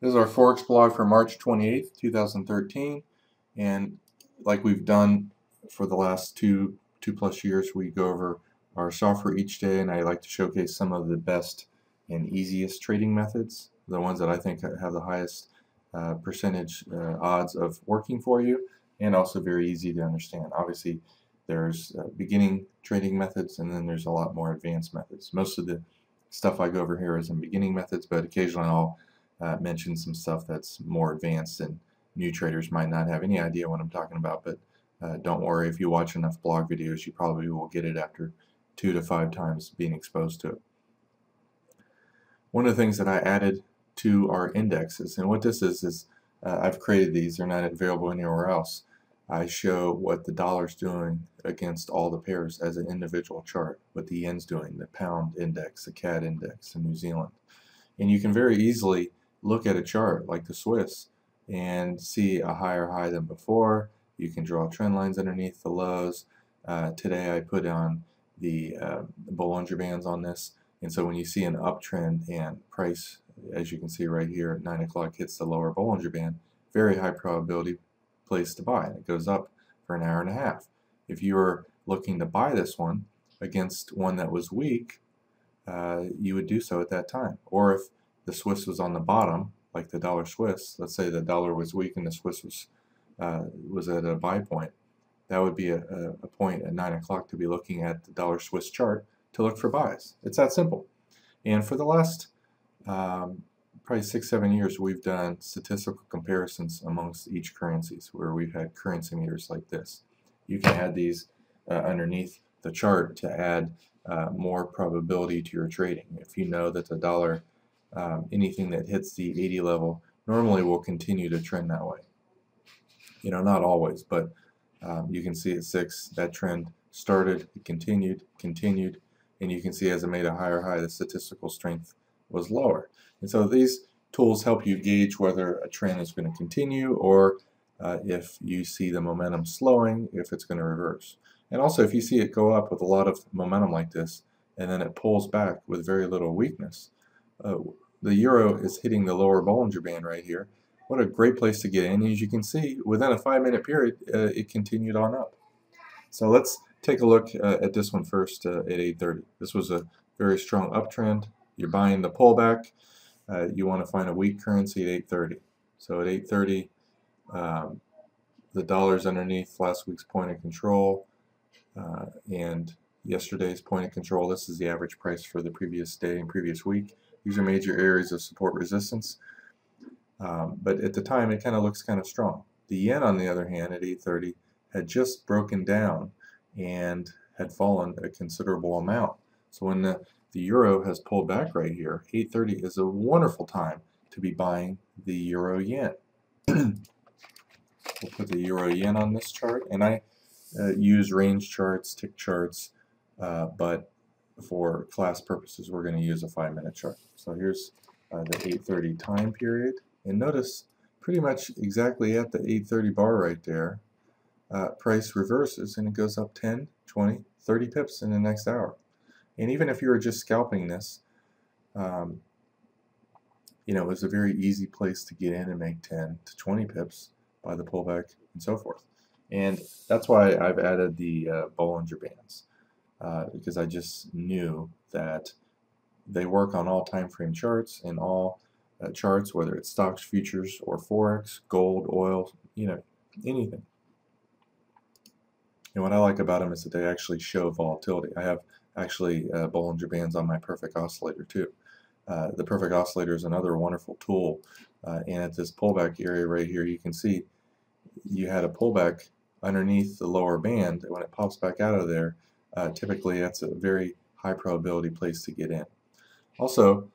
This is our Forex blog for March 28th, 2013, and like we've done for the last two plus years, we go over our software each day, and I like to showcase some of the best and easiest trading methods, the ones that I think have the highest percentage odds of working for you, and also very easy to understand. Obviously, there's beginning trading methods, and then there's a lot more advanced methods. Most of the stuff I go over here is in beginning methods, but occasionally I'll mention some stuff that's more advanced and new traders might not have any idea what I'm talking about, but don't worry, if you watch enough blog videos you probably will get it after 2 to 5 times being exposed to it. One of the things that I added to our indexes, and what this is I've created these, they're not available anywhere else. I show what the dollar's doing against all the pairs as an individual chart, what the yen's doing, the pound index, the CAD index in New Zealand. And you can very easily look at a chart like the Swiss and see a higher high than before. You can draw trend lines underneath the lows. Today I put on the Bollinger Bands on this, and so when you see an uptrend and price, as you can see right here at 9 o'clock, hits the lower Bollinger Band, very high probability place to buy, and it goes up for an hour and a half. If you were looking to buy this one against one that was weak, you would do so at that time. Or if the Swiss was on the bottom, like the dollar Swiss, let's say the dollar was weak and the Swiss was at a buy point, that would be a point at 9 o'clock to be looking at the dollar Swiss chart to look for buys. It's that simple. And for the last probably 6-7 years, we've done statistical comparisons amongst each currencies where we've had currency meters like this. You can add these underneath the chart to add more probability to your trading. If you know that the dollar, anything that hits the 80 level normally will continue to trend that way. You know, not always, but you can see at 6 that trend started, it continued, and you can see as it made a higher high, the statistical strength was lower. And so these tools help you gauge whether a trend is going to continue, or if you see the momentum slowing, if it's going to reverse. And also, if you see it go up with a lot of momentum like this, and then it pulls back with very little weakness, the euro is hitting the lower Bollinger Band right here. What a great place to get in. As you can see, within a 5-minute period, it continued on up. So let's take a look at this one first at 8:30. This was a very strong uptrend. You're buying the pullback. You want to find a weak currency at 8:30. So at 8:30, the dollar's underneath last week's point of control and yesterday's point of control. This is the average price for the previous day and previous week. These are major areas of support resistance. But at the time, it kind of looks kind of strong. The yen, on the other hand, at 8:30, had just broken down and had fallen a considerable amount. So when the euro has pulled back right here, 8:30 is a wonderful time to be buying the euro yen. We'll put the euro yen on this chart, and I use range charts, tick charts, but for class purposes, we're going to use a 5-minute chart. So here's the 8:30 time period, and notice pretty much exactly at the 8:30 bar right there, price reverses and it goes up 10, 20, 30 pips in the next hour. And even if you were just scalping this, you know, it was a very easy place to get in and make 10 to 20 pips by the pullback and so forth. And that's why I've added the Bollinger Bands, because I just knew that they work on all time frame charts and all charts, whether it's stocks, futures, or Forex, gold, oil, you know, anything. And what I like about them is that they actually show volatility. I have actually Bollinger Bands on my perfect oscillator too. The perfect oscillator is another wonderful tool, and at this pullback area right here, you can see you had a pullback underneath the lower band. When it pops back out of there, typically that's a very high probability place to get in. Also,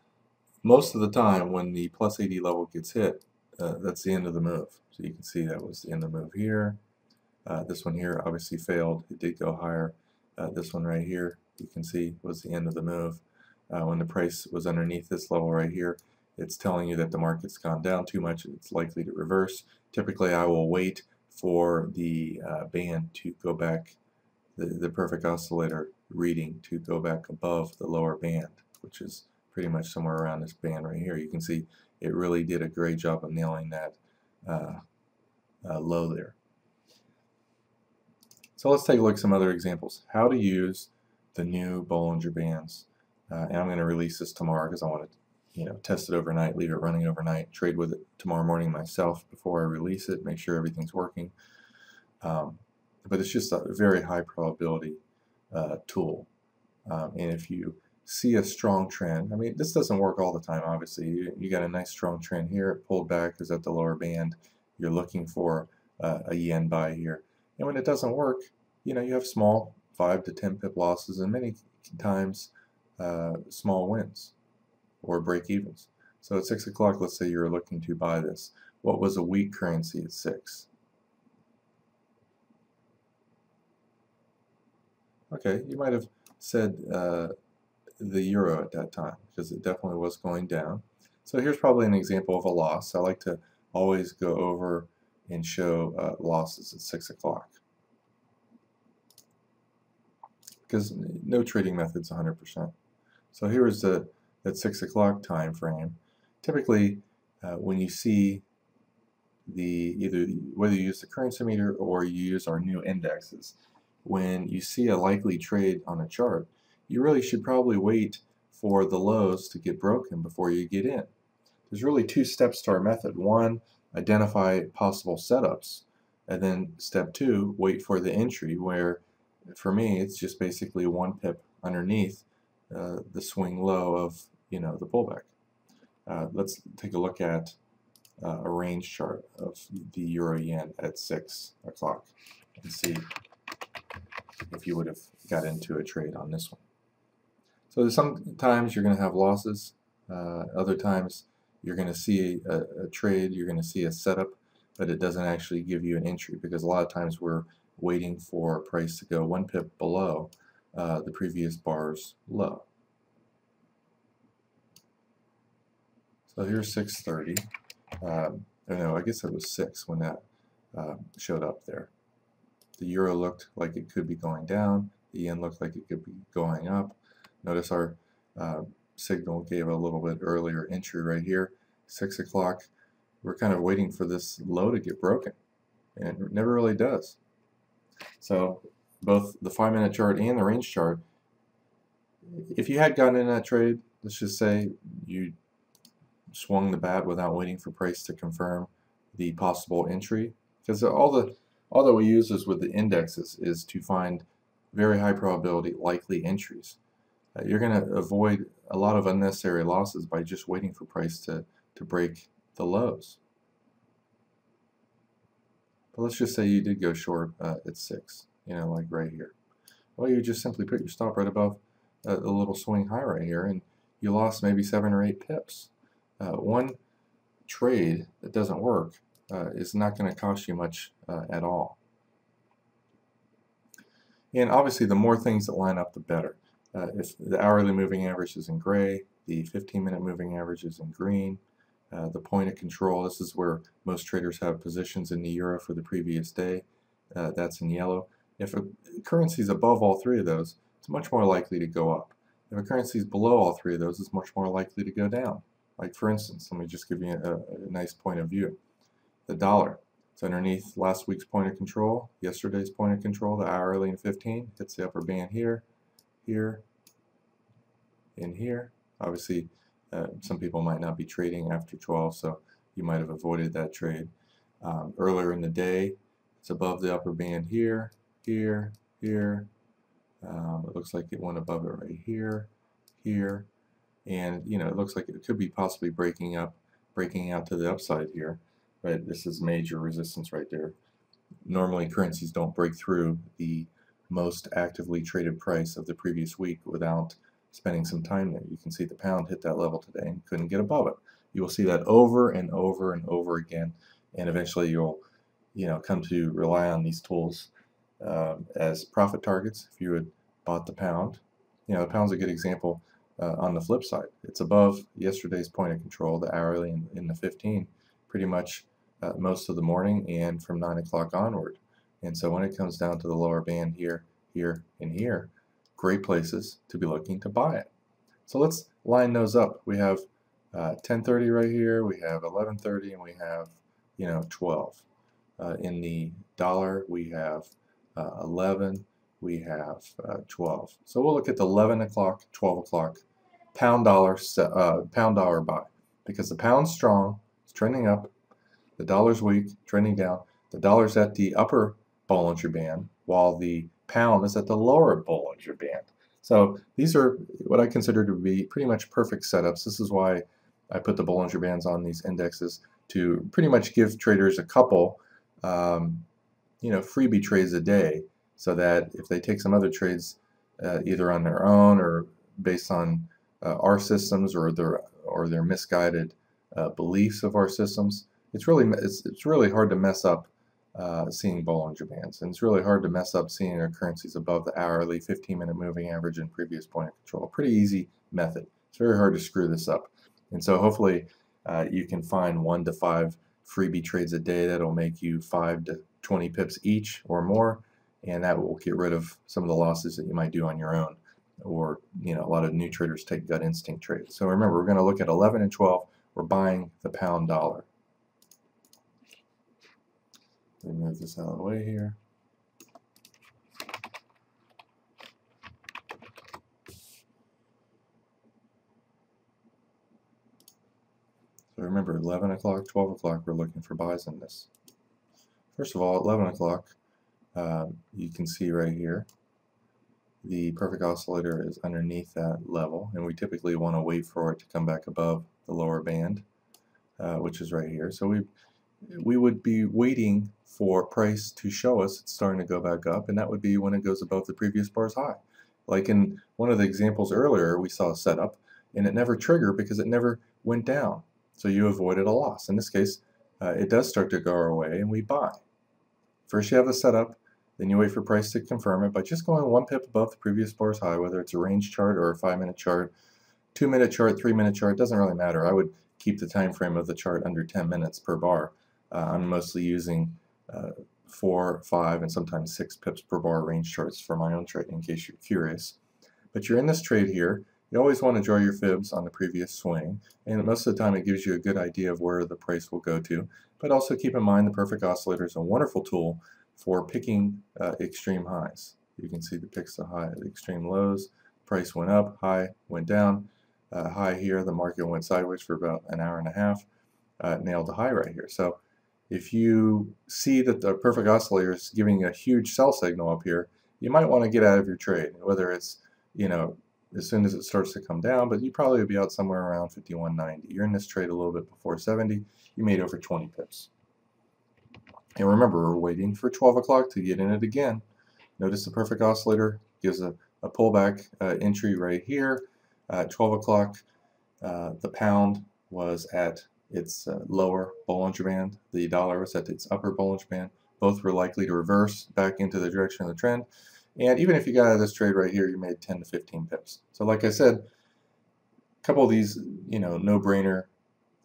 most of the time when the plus 80 level gets hit, that's the end of the move. So you can see that was the end of the move here. This one here obviously failed. It did go higher. This one right here, you can see, was the end of the move. When the price was underneath this level right here, it's telling you that the market's gone down too much. It's likely to reverse. Typically, I will wait for the band to go back, the perfect oscillator reading to go back above the lower band, which is pretty much somewhere around this band right here. You can see it really did a great job of nailing that low there. So let's take a look at some other examples. How to use the new Bollinger Bands. And I'm going to release this tomorrow because I want to test it overnight, leave it running overnight, trade with it tomorrow morning myself before I release it, make sure everything's working. But it's just a very high probability tool. And if you see a strong trend, I mean, this doesn't work all the time, obviously. You got a nice strong trend here, it pulled back, is at the lower band. You're looking for a yen buy here. And when it doesn't work, you have small 5 to 10 pip losses and many times small wins or break evens. So at 6 o'clock, let's say you're looking to buy this. What was a weak currency at 6? Okay, you might have said the euro at that time because it definitely was going down. So here's probably an example of a loss. I like to always go over and show losses at 6 o'clock because no trading method's 100%. So here is that 6 o'clock time frame. Typically, when you see whether you use the currency meter or you use our new indexes, when you see a likely trade on a chart, you really should probably wait for the lows to get broken before you get in. There's really 2 steps to our method. One, identify possible setups, and then step 2, wait for the entry, where for me it's just basically 1 pip underneath the swing low of the pullback. Let's take a look at a range chart of the euro yen at 6 o'clock and see if you would have got into a trade on this one. So sometimes you're going to have losses, other times you're going to see a trade, you're going to see a setup, but it doesn't actually give you an entry because a lot of times we're waiting for price to go 1 pip below the previous bar's low. So here's 6:30. No, I guess it was 6 when that showed up there. The euro looked like it could be going down. The yen looked like it could be going up. Notice our signal gave a little bit earlier entry right here. 6 o'clock. We're kind of waiting for this low to get broken, and it never really does. So both the 5-minute chart and the range chart, if you had gotten in that trade, let's just say you swung the bat without waiting for price to confirm the possible entry, because all that we use is with the indexes is to find very high probability likely entries. You're going to avoid a lot of unnecessary losses by just waiting for price to break the lows. But let's just say you did go short at 6, like right here. Well, you just simply put your stop right above a little swing high right here, and you lost maybe 7 or 8 pips. One trade that doesn't work is not going to cost you much at all. And obviously, the more things that line up, the better. If the hourly moving average is in gray, the 15-minute moving average is in green, the point of control, this is where most traders have positions in the euro for the previous day, that's in yellow. If a currency is above all 3 of those, it's much more likely to go up. If a currency is below all 3 of those, it's much more likely to go down. Like for instance, let me just give you a nice point of view. The dollar, it's underneath last week's point of control, yesterday's point of control, the hourly and 15, hits the upper band here, here, and here. Obviously, some people might not be trading after 12, so you might have avoided that trade. Earlier in the day, it's above the upper band here, here, here. It looks like it went above it right here, here. And it looks like it could be possibly breaking out to the upside here, but this is major resistance right there. Normally currencies don't break through the most actively traded price of the previous week without spending some time there. You can see the pound hit that level today and couldn't get above it. You will see that over and over and over again, and eventually you'll come to rely on these tools as profit targets. If you had bought the pound, the pound's a good example. On the flip side, it's above yesterday's point of control, the hourly and the 15, pretty much most of the morning and from 9 o'clock onward. And so when it comes down to the lower band here, here, and here, great places to be looking to buy it. So let's line those up. We have 10:30 right here, we have 11:30, and we have 12. In the dollar, we have 11, we have 12. So we'll look at the 11 o'clock, 12 o'clock pound dollar buy, because the pound's strong, it's trending up, the dollar's weak, trending down. The dollar's at the upper Bollinger Band, while the pound is at the lower Bollinger Band. So these are what I consider to be pretty much perfect setups. This is why I put the Bollinger Bands on these indexes, to pretty much give traders a couple freebie trades a day, so that if they take some other trades either on their own or based on our systems or their misguided beliefs of our systems, it's really hard to mess up seeing Bollinger Bands, and it's really hard to mess up seeing our currencies above the hourly 15-minute moving average and previous point of control. Pretty easy method. It's very hard to screw this up, and so hopefully you can find 1 to 5 freebie trades a day that'll make you 5 to 20 pips each or more, and that will get rid of some of the losses that you might do on your own, or a lot of new traders take gut instinct trades. So remember, we're going to look at 11 and 12. We're buying the pound dollar. Let me move this out of the way here. So remember, 11 o'clock, 12 o'clock, we're looking for buys in this. First of all, at 11 o'clock, you can see right here, the perfect oscillator is underneath that level, and we typically want to wait for it to come back above the lower band, which is right here. So we would be waiting for price to show us it's starting to go back up, and that would be when it goes above the previous bar's high. Like in one of the examples earlier, we saw a setup, and it never triggered because it never went down. So you avoided a loss. In this case, it does start to go our way, and we buy. First you have the setup, then you wait for price to confirm it by just going 1 pip above the previous bar's high, whether it's a range chart or a 5-minute chart, 2-minute chart, 3-minute chart, doesn't really matter. I would keep the time frame of the chart under 10 minutes per bar. I'm mostly using 4, 5, and sometimes 6 pips per bar range charts for my own trading, in case you're curious. But you're in this trade here. You always want to draw your fibs on the previous swing, and most of the time it gives you a good idea of where the price will go to. But also keep in mind the perfect oscillator is a wonderful tool for picking extreme highs. You can see the picks the high, the extreme lows. Price went up, high went down. High here, the market went sideways for about an hour and a half. Nailed the high right here. So if you see that the perfect oscillator is giving a huge sell signal up here, you might want to get out of your trade, whether it's as soon as it starts to come down, but you probably would be out somewhere around 51.90. You're in this trade a little bit before 70. You made over 20 pips. And remember, we're waiting for 12 o'clock to get in it again. Notice the perfect oscillator gives a pullback entry right here. At 12 o'clock, the pound was at its lower Bollinger Band. The dollar was at its upper Bollinger Band. Both were likely to reverse back into the direction of the trend. And even if you got out of this trade right here, you made 10 to 15 pips. So like I said, a couple of these, no-brainer,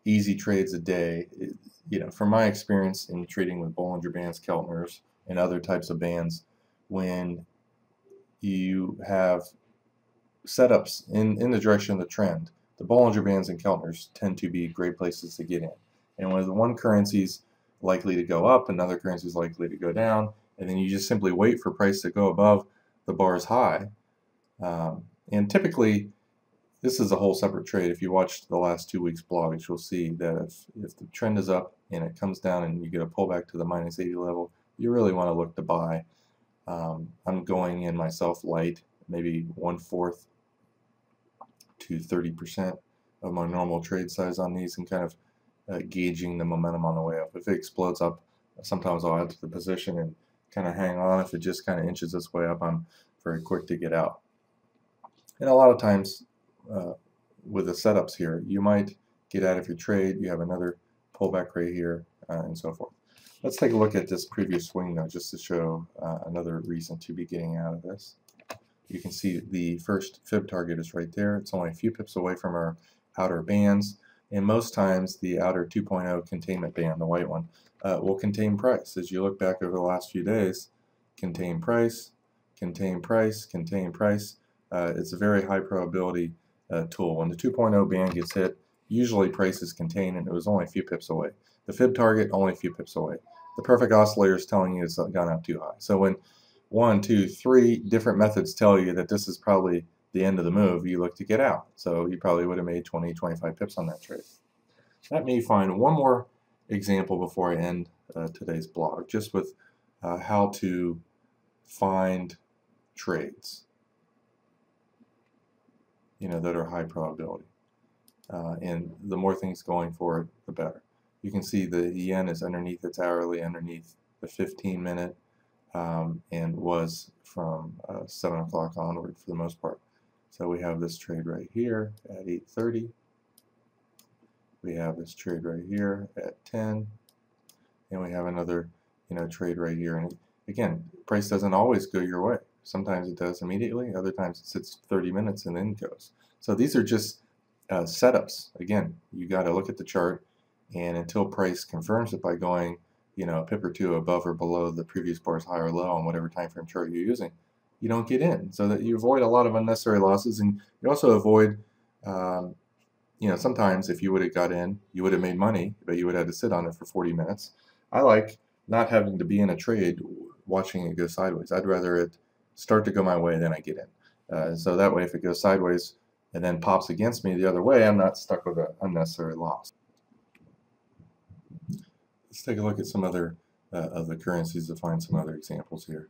easy trades a day. From my experience in trading with Bollinger Bands, Keltners, and other types of bands, when you have setups in the direction of the trend, the Bollinger Bands and Keltners tend to be great places to get in. And when one currency's likely to go up, another currency is likely to go down, and then you just simply wait for price to go above the bar's high. And typically, this is a whole separate trade. If you watched the last 2 weeks' blogs, you'll see that if the trend is up and it comes down and you get a pullback to the -80 level, you really want to look to buy. I'm going in myself light, maybe 1/4 to 30% of my normal trade size on these, and kind of gauging the momentum on the way up. If it explodes up, sometimes I'll add to the position and kind of hang on. If it just kind of inches its way up, I'm very quick to get out. And a lot of times with the setups here, you might get out of your trade, you have another pullback right here, and so forth. Let's take a look at this previous swing though, just to show another reason to be getting out of this. You can see the first fib target is right there. It's only a few pips away from our outer bands, and most times the outer 2.0 containment band, the white one, will contain price. As you look back over the last few days, contain price, contain price, contain price. It's a very high probability tool. When the 2.0 band gets hit, usually price is contained and it was only a few pips away. The fib target, only a few pips away. The perfect oscillator is telling you it's gone up too high. So when 1, 2, 3 different methods tell you that this is probably the end of the move, you look to get out. So you probably would have made 20, 25 pips on that trade. Let me find one more example before I end today's blog, just with how to find trades, that are high probability. And the more things going for it, the better. You can see the yen is underneath its hourly, underneath the 15-minute, and was from 7 o'clock onward for the most part. So we have this trade right here at 8:30. We have this trade right here at 10, and we have another, trade right here. And again, price doesn't always go your way. Sometimes it does immediately. Other times it sits 30 minutes and then goes. So these are just setups. Again, you got to look at the chart, and until price confirms it by going, a pip or two above or below the previous bar's high or low on whatever time frame chart you're using, you don't get in. So that you avoid a lot of unnecessary losses, and you also avoid, sometimes if you would have got in, you would have made money, but you would have had to sit on it for 40 minutes. I like not having to be in a trade watching it go sideways. I'd rather it start to go my way, then I get in. So that way, if it goes sideways and then pops against me the other way, I'm not stuck with an unnecessary loss. Let's take a look at some other of the currencies to find some other examples here.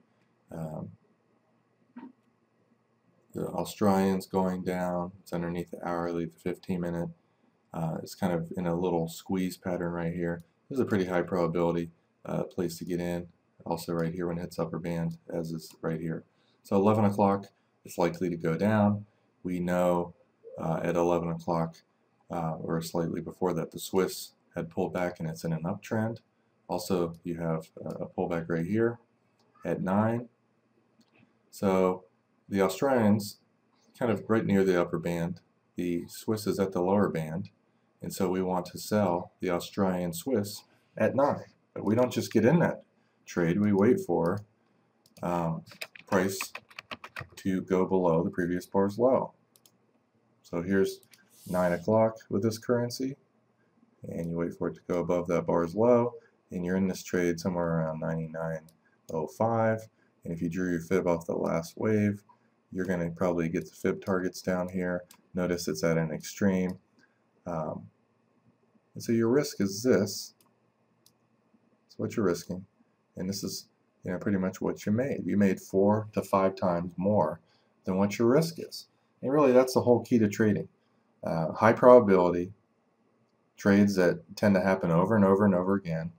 The Australian's going down. It's underneath the hourly, the 15-minute. It's kind of in a little squeeze pattern right here. This is a pretty high probability place to get in. Also right here when it hits upper band, as is right here. So 11 o'clock, it's likely to go down. We know at 11 o'clock, or slightly before that, the Swiss had pulled back and it's in an uptrend. Also, you have a pullback right here at 9. So the Australians kind of right near the upper band. The Swiss is at the lower band. And so we want to sell the Australian Swiss at 9. But we don't just get in that trade. We wait for price to go below the previous bar's low. So here's 9 o'clock with this currency, and you wait for it to go above that bar's low, and you're in this trade somewhere around 99.05. And if you drew your fib off the last wave, you're going to probably get the fib targets down here. Notice it's at an extreme. And so your risk is this. That's what you're risking. And this is pretty much what you made. You made 4 to 5 times more than what your risk is. And really that's the whole key to trading. High probability trades that tend to happen over and over and over again.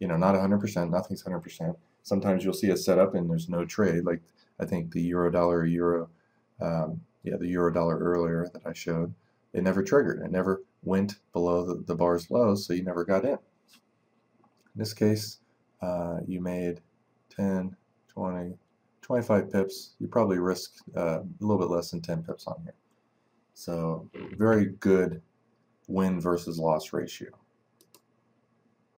Not 100%, nothing's 100%. Sometimes you'll see a setup and there's no trade, like I think the euro dollar the euro dollar earlier that I showed. It never triggered. It never went below the bar's lows, so you never got in. In this case, you made 10, 20, 25 pips. You probably risked a little bit less than 10 pips on here. So very good win versus loss ratio.